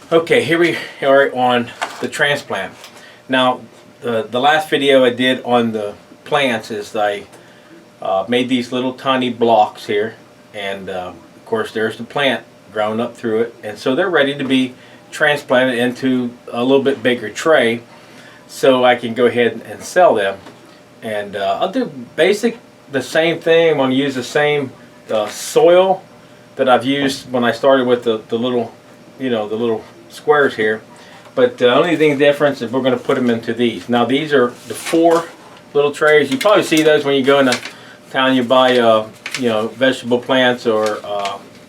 Okay, here we are on the transplant. Now, the last video I did on the plants is I made these little tiny blocks here, and of course there's the plant growing up through it, and so they're ready to be transplanted into a little bit bigger tray so I can go ahead and sell them. And I'll do the same thing. I'm going to use the same soil that I've used when I started with the little, the little squares here. But the only thing difference is we're going to put them into these. Now these are the 4 little trays. You probably see those when you go into town. You buy vegetable plants or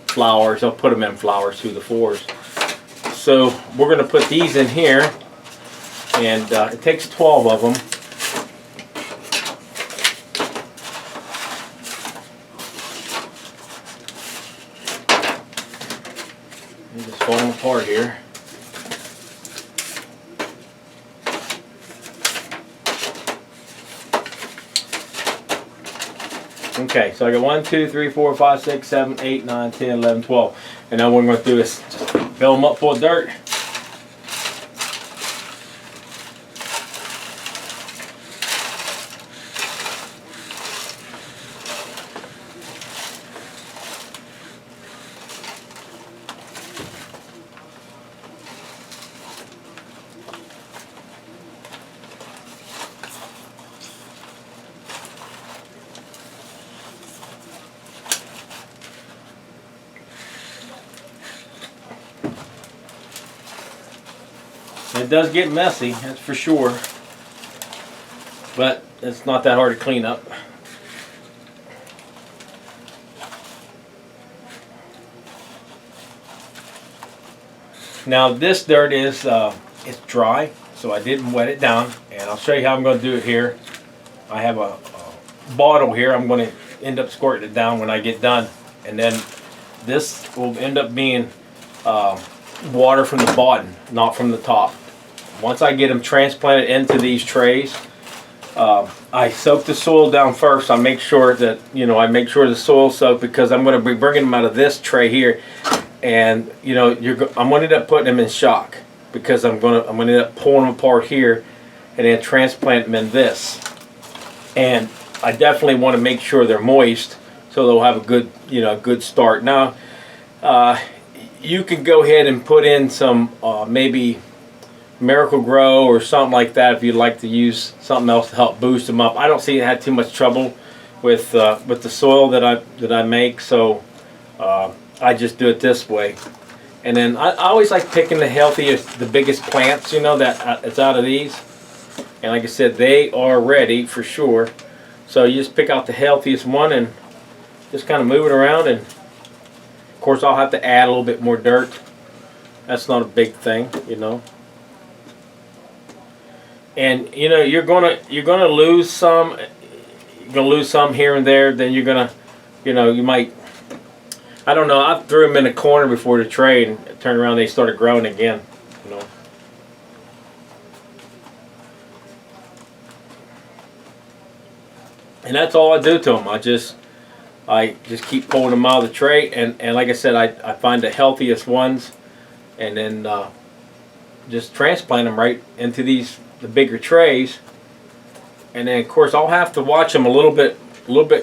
flowers. They'll put them in flowers too, the 4s. So we're going to put these in here, and it takes 12 of them. And just fold them apart here. Okay, so I got 1, 2, 3, 4, 5, 6, 7, 8, 9, 10, 11, 12. And now what I'm going to do is just fill them up full of dirt. It does get messy, that's for sure, but it's not that hard to clean up. Now this dirt is it's dry, so I didn't wet it down, and I'll show you how I'm going to do it here. I have a bottle here. I'm going to end up squirting it down when I get done, and then this will end up being water from the bottom, not from the top. Once I get them transplanted into these trays, I soak the soil down first. I make sure that the soil's soaked, because I'm going to be bringing them out of this tray here, and I'm going to end up putting them in shock, because I'm going to end up pulling them apart here and then transplant them in this. And I definitely want to make sure they're moist so they'll have a good good start. Now you can go ahead and put in some maybe Miracle Grow or something like that if you'd like to use something else to help boost them up. I don't see it had too much trouble with the soil that I make, so I just do it this way. And then I always like picking the healthiest, the biggest plants, that it's out of these. And like I said, they are ready for sure. So you just pick out the healthiest one and just kind of move it around. And of course I'll have to add a little bit more dirt. That's not a big thing, And you're gonna lose some. You're gonna lose some here and there. Then you're gonna, you might. I don't know. I threw them in a corner before the tray and turned around. They started growing again. And that's all I do to them. I just keep pulling them out of the tray, and like I said, I find the healthiest ones, and then just transplant them right into the bigger trays. And then of course I'll have to watch them a little bit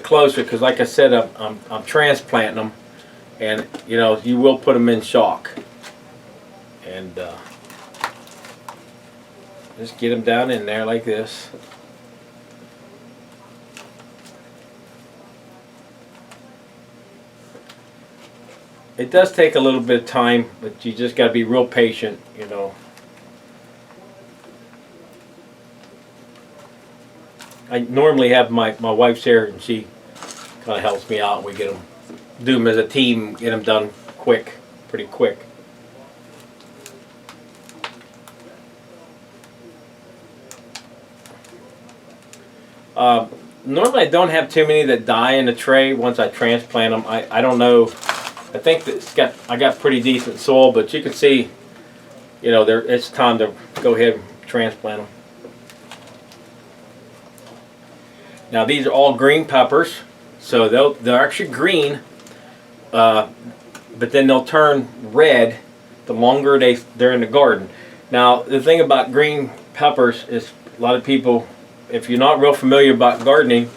closer, because like I said, I'm transplanting them, and you will put them in shock, and just get them down in there like this. It does take a little bit of time, but you just got to be real patient, I normally have my wife's here, and she kind of helps me out. We do them as a team, get them done pretty quick. Normally I don't have too many that die in the tray once I transplant them. I don't know. I think that I got pretty decent soil, but you can see, it's time to go ahead and transplant them. Now these are all green peppers, so they're actually green, but then they'll turn red the longer they're in the garden. Now the thing about green peppers is a lot of people, if you're not real familiar about gardening,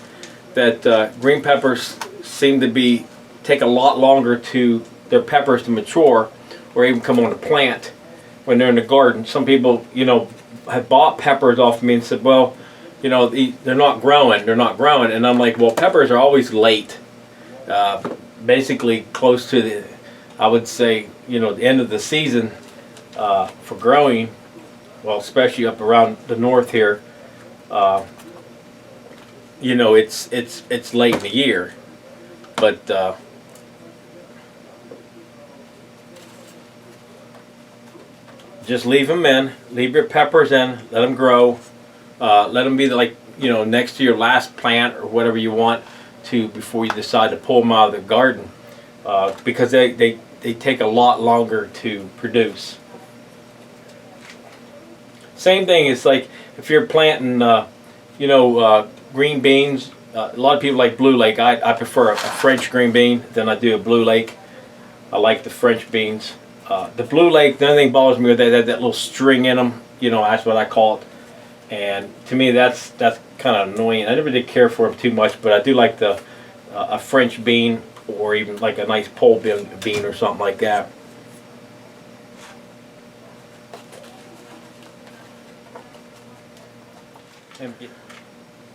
that green peppers seem to take a lot longer to their peppers to mature or even come on the plant when they're in the garden. Some people, have bought peppers off me and said, well, they're not growing, and I'm like, well, peppers are always late, basically close to I would say, the end of the season for growing. Well, especially up around the north here, it's late in the year, but just leave them in, leave your peppers in, let them grow, let them be like, next to your last plant or whatever you want to before you decide to pull them out of the garden, because they take a lot longer to produce. Same thing, it's like if you're planting, green beans. A lot of people like Blue Lake. I prefer a French green bean than I do a Blue Lake. I like the French beans. The Blue Lake, the only thing bothers me with that little string in them. That's what I call it. And to me, that's kind of annoying. I never did care for them too much, but I do like a French bean, or even like a nice pole bean or something like that.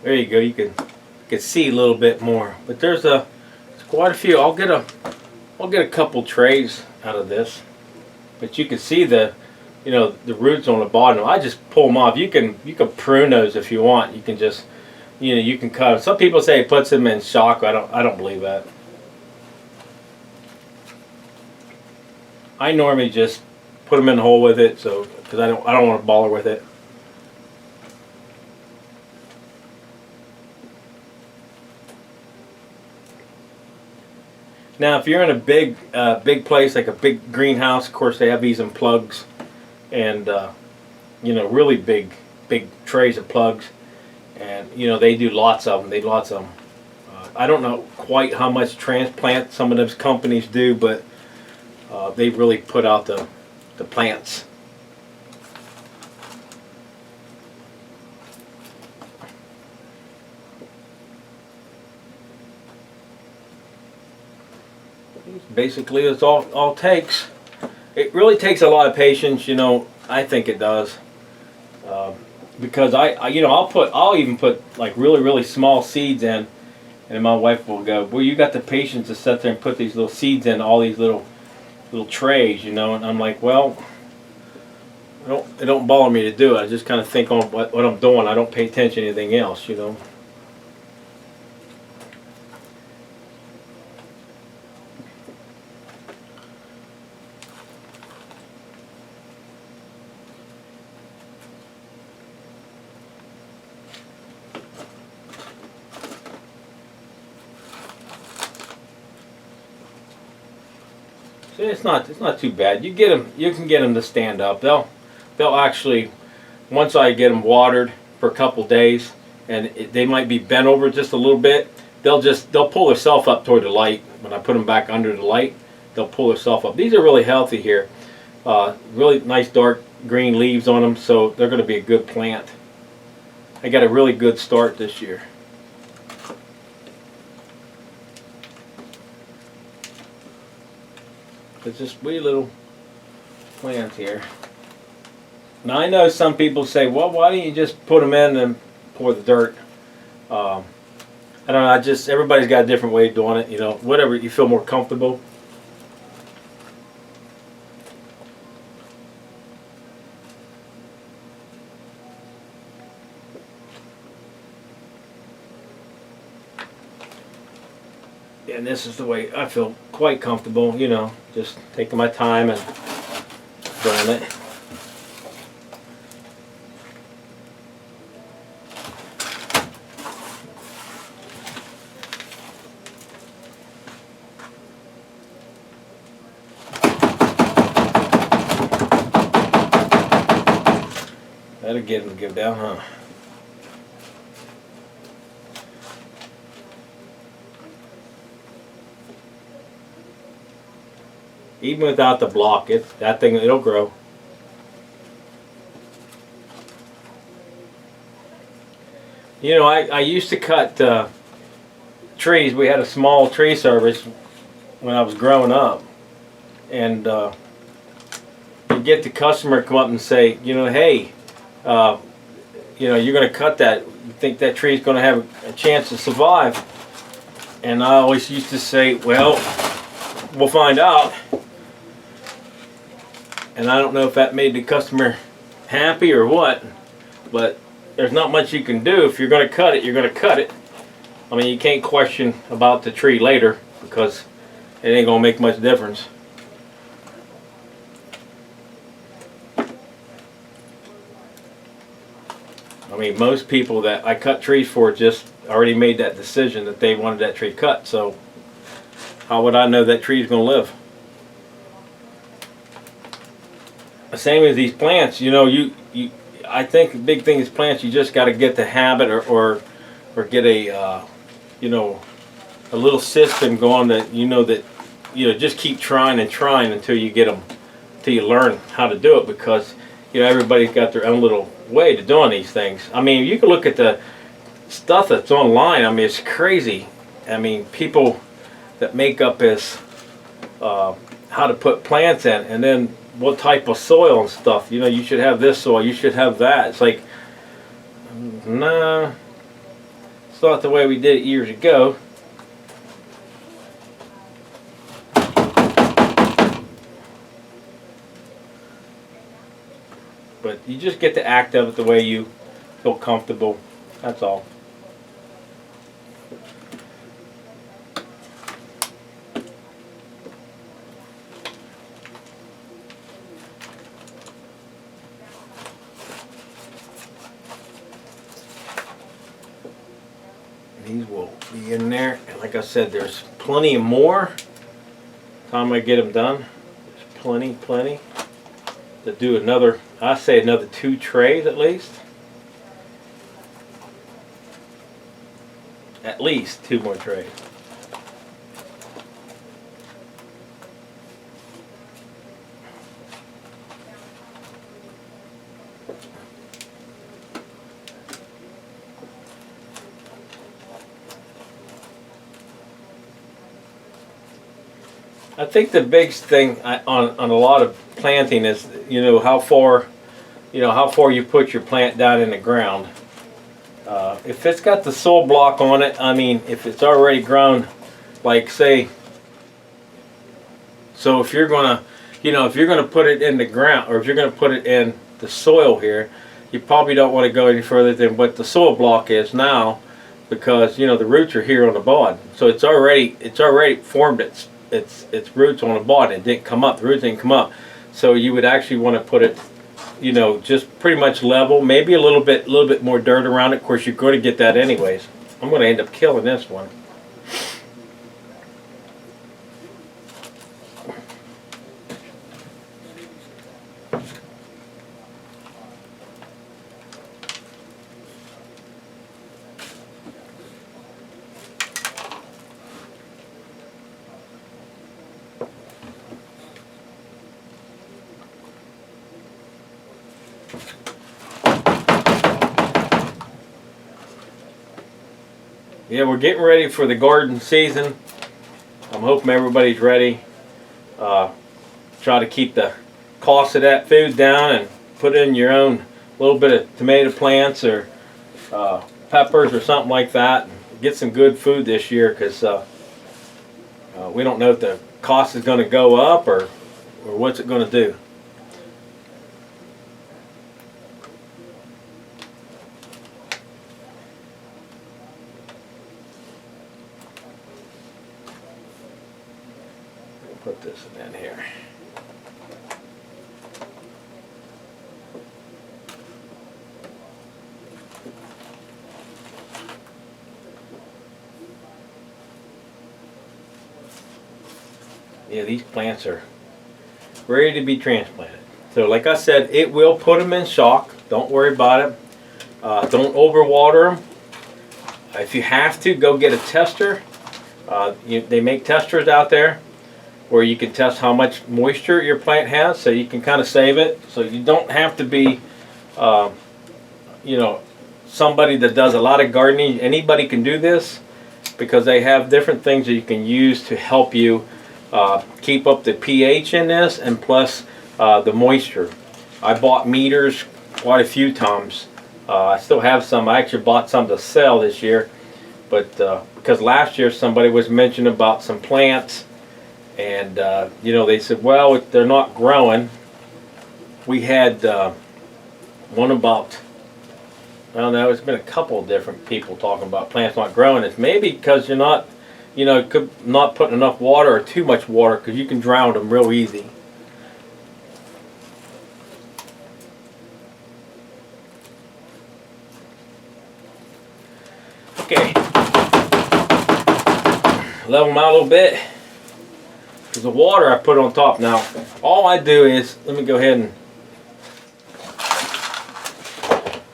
There you go. You can see a little bit more, but there's quite a few. I'll get a couple trays out of this, but you can see the roots on the bottom. I just pull them off. You can prune those if you want. You can just you can cut them. Some people say it puts them in shock. I don't believe that. I normally just put them in the hole with it, so because I don't want to bother with it. Now, if you're in a big place, like a big greenhouse, of course they have these in plugs, and really big trays of plugs, and they do lots of them. They do lots of them. I don't know quite how much transplant some of those companies do, but they really put out the plants. Basically, that's all it takes. It really takes a lot of patience, I think it does, because I'll even put like really small seeds in, and my wife will go, "Well, you got the patience to sit there and put these little seeds in all these little trays, and I'm like, well, it don't bother me to do it. I just kind of think on what I'm doing. I don't pay attention to anything else, See, it's not too bad. You can get them to stand up. They'll actually, once I get them watered for a couple days, and they might be bent over just a little bit, they'll pull themselves up toward the light. When I put them back under the light, they'll pull themselves up. These are really healthy here. Really nice dark green leaves on them, so they're going to be a good plant. I got a really good start this year. It's just wee little plant here. Now I know some people say, well, why don't you just put them in and pour the dirt? I don't know, everybody's got a different way of doing it, whatever you feel more comfortable. And this is the way I feel quite comfortable, just taking my time and doing it. That'll get him to go down, huh? Even without the block, that thing, it'll grow. You know, I used to cut trees. We had a small tree service when I was growing up, and you get the customer come up and say, you know, hey, you know, you're going to cut that. You think that tree is going to have a chance to survive? And I always used to say, well, we'll find out. And I don't know if that made the customer happy or what, but there's not much you can do. If you're going to cut it, you're going to cut it. I mean, you can't question about the tree later because it ain't going to make much difference. I mean, most people that I cut trees for just already made that decision that they wanted that tree cut. So how would I know that tree is going to live? The same as these plants, you know, I think the big thing is plants. You just got to get the habit or get a you know, a little system going that you know just keep trying and trying until you get them, until you learn how to do it, because you know everybody's got their own little way to doing these things. I mean, you can look at the stuff that's online. I mean, it's crazy. I mean, people that make up as how to put plants in, and then what type of soil and stuff. You know, you should have this soil, you should have that. It's like, nah, it's not the way we did it years ago. But you just get to act of it the way you feel comfortable. That's all. These will be in there, and like I said, there's plenty more. Time I get them done, there's plenty to do another. I say another 2 trays at least. At least 2 more trays. I think the biggest thing on a lot of planting is, you know, how far you put your plant down in the ground. If it's got the soil block on it, I mean, if it's already grown, like say, so if you're gonna, you know, if you're gonna put it in the ground, or if you're gonna put it in the soil here, you probably don't want to go any further than what the soil block is now, because you know the roots are here on the bud, so it's already formed its roots on the bud. It didn't come up. The roots didn't come up. So you would actually want to put it, you know, just pretty much level. Maybe a little bit more dirt around it. Of course, you're going to get that anyways. I'm going to end up killing this one. Yeah, we're getting ready for the garden season. I'm hoping everybody's ready. Try to keep the cost of that food down and put in your own little bit of tomato plants or peppers or something like that. Get some good food this year, because we don't know if the cost is going to go up or what's it going to do. Put this in here. Yeah, these plants are ready to be transplanted. So like I said, it will put them in shock. Don't worry about it. Don't overwater them. If you have to, go get a tester. They make testers out there. where you can test how much moisture your plant has, so you can kind of save it. So you don't have to be, you know, somebody that does a lot of gardening. Anybody can do this because they have different things that you can use to help you keep up the pH in this, and plus the moisture. I bought meters quite a few times. I still have some. I actually bought some to sell this year, but because last year somebody was mentioning about some plants, and you know, they said, well, they're not growing. We had one about, I don't know, it's been a couple of different people talking about plants not growing. It's maybe because you're not, you know, not putting enough water or too much water, because you can drown them real easy. Okay, level them out a little bit, because the water I put on top. Now, all I do is, let me go ahead and,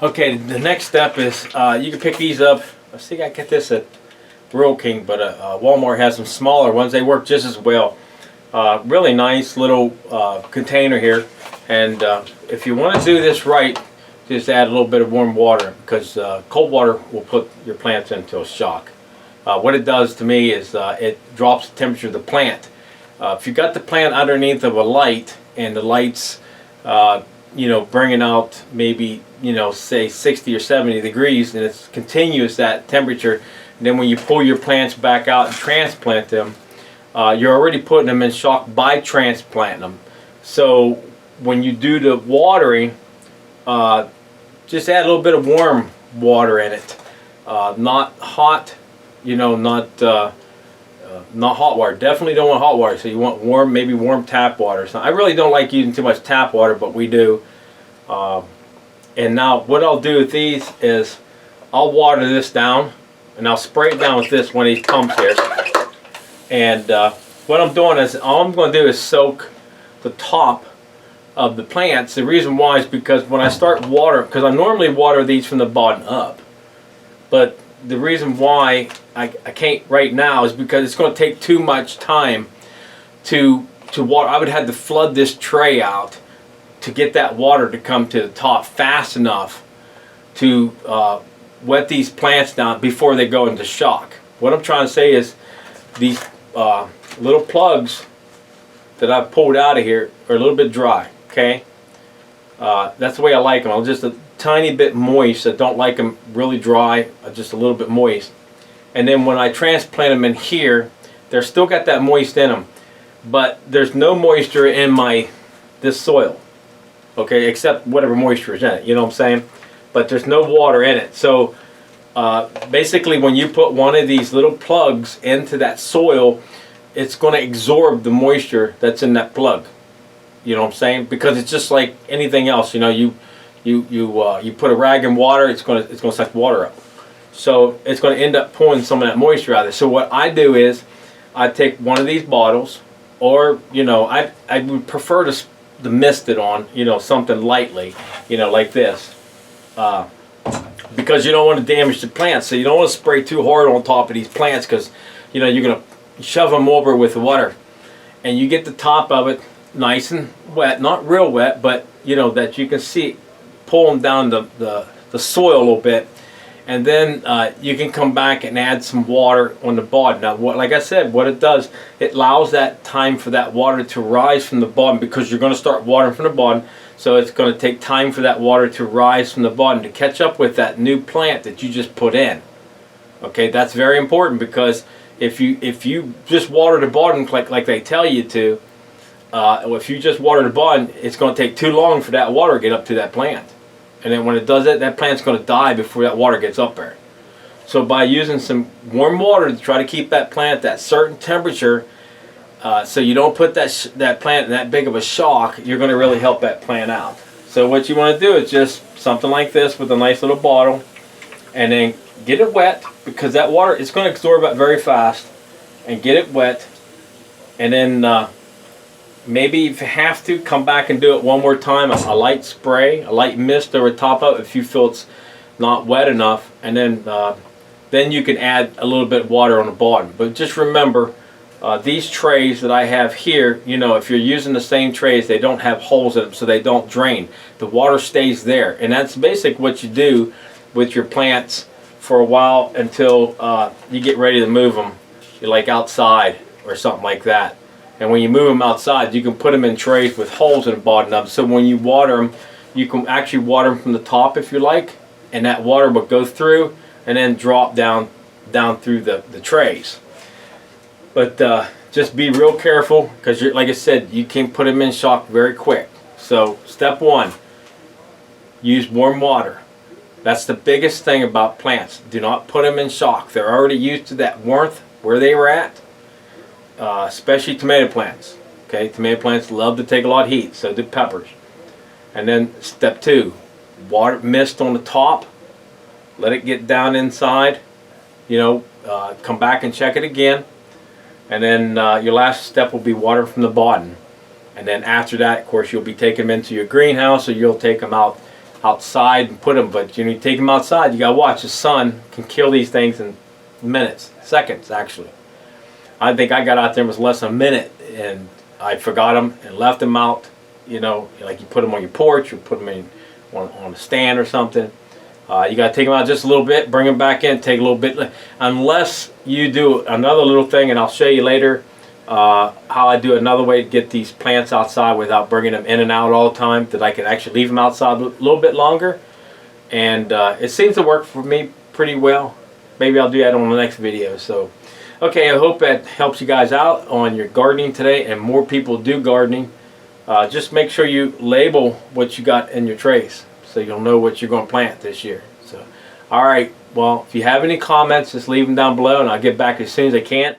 okay, the next step is you can pick these up. I think I get this at Rural King, but Walmart has some smaller ones. They work just as well. Really nice little container here, and if you want to do this right, just add a little bit of warm water, because cold water will put your plants into a shock. What it does to me is it drops the temperature of the plant. If you got the plant underneath of a light, and the light's you know, bringing out maybe, you know, say 60 or 70 degrees, and it's continuous, that temperature, and then when you pull your plants back out and transplant them, you're already putting them in shock by transplanting them. So when you do the watering, just add a little bit of warm water in it, not hot, you know, not hot water. Definitely don't want hot water. So you want warm, maybe warm tap water. So I really don't like using too much tap water, but we do. And now what I'll do with these is I'll water this down, and I'll spray it down with this, one of these pumps here. And what I'm doing is, all I'm going to do is soak the top of the plants. The reason why is because when I start water, because I normally water these from the bottom up, but the reason why I can't right now is because it's going to take too much time to water. I would have to flood this tray out to get that water to come to the top fast enough to wet these plants down before they go into shock. What I'm trying to say is these little plugs that I've pulled out of here are a little bit dry. Okay, that's the way I like them. I'm just a tiny bit moist. I don't like them really dry, just a little bit moist. And then when I transplant them in here, they're still got that moist in them, but there's no moisture in this soil, okay, except whatever moisture is in it, you know what I'm saying? But there's no water in it. So basically, when you put one of these little plugs into that soil, it's going to absorb the moisture that's in that plug. You know what I'm saying? Because it's just like anything else. You know, you put a rag in water, it's going to suck water up. So it's going to end up pulling some of that moisture out of there. So what I do is I take one of these bottles, or you know, I would prefer to mist it on, you know, something lightly, you know, like this, because you don't want to damage the plants. So you don't want to spray too hard on top of these plants, because you know you're going to shove them over with the water, and you get the top of it nice and wet, not real wet, but you know that you can see pull them down the soil a little bit, and then you can come back and add some water on the bottom. Now, like I said, what it does, it allows that time for that water to rise from the bottom, because you're going to start watering from the bottom, so it's going to take time for that water to rise from the bottom to catch up with that new plant that you just put in. Okay, that's very important, because if you just water the bottom like they tell you to, if you just water the bottom, it's going to take too long for that water to get up to that plant. And then when it does it, that plant's going to die before that water gets up there. So by using some warm water to try to keep that plant at that certain temperature, so you don't put that plant in that big of a shock, you're going to really help that plant out. So what you want to do is just something like this with a nice little bottle, and then get it wet, because that water, it's going to absorb it very fast, and get it wet, and then maybe if you have to, come back and do it one more time, a light spray, a light mist over top of it if you feel it's not wet enough, and then you can add a little bit of water on the bottom. But just remember, these trays that I have here, you know, if you're using the same trays, they don't have holes in them, so they don't drain. The water stays there, and that's basically what you do with your plants for a while until you get ready to move them, like outside or something like that. And when you move them outside, you can put them in trays with holes in the bottom of them, so when you water them, you can actually water them from the top if you like, and that water will go through and then drop down through the trays. But just be real careful, because like I said, you can put them in shock very quick. So step one, use warm water. That's the biggest thing about plants. Do not put them in shock. They're already used to that warmth where they were at, especially tomato plants. Okay, tomato plants love to take a lot of heat, so do peppers. And then step two, water mist on the top. Let it get down inside. You know, come back and check it again. And then your last step will be water from the bottom. And then after that, of course, you'll be taking them into your greenhouse, or you'll take them outside and put them. But you need to take them outside. You gotta watch. The sun can kill these things in minutes, seconds actually. I think I got out there, it was less than a minute, and I forgot them and left them out. You know, like you put them on your porch, or put them in on a stand or something. You got to take them out just a little bit, bring them back in, take a little bit. Unless you do another little thing, and I'll show you later how I do another way to get these plants outside without bringing them in and out all the time, that I can actually leave them outside a little bit longer. And it seems to work for me pretty well. Maybe I'll do that on the next video. So, okay, I hope that helps you guys out on your gardening today, and more people do gardening. Just make sure you label what you got in your trays, so you'll know what you're going to plant this year. So, all right, well, if you have any comments, just leave them down below, and I'll get back as soon as I can.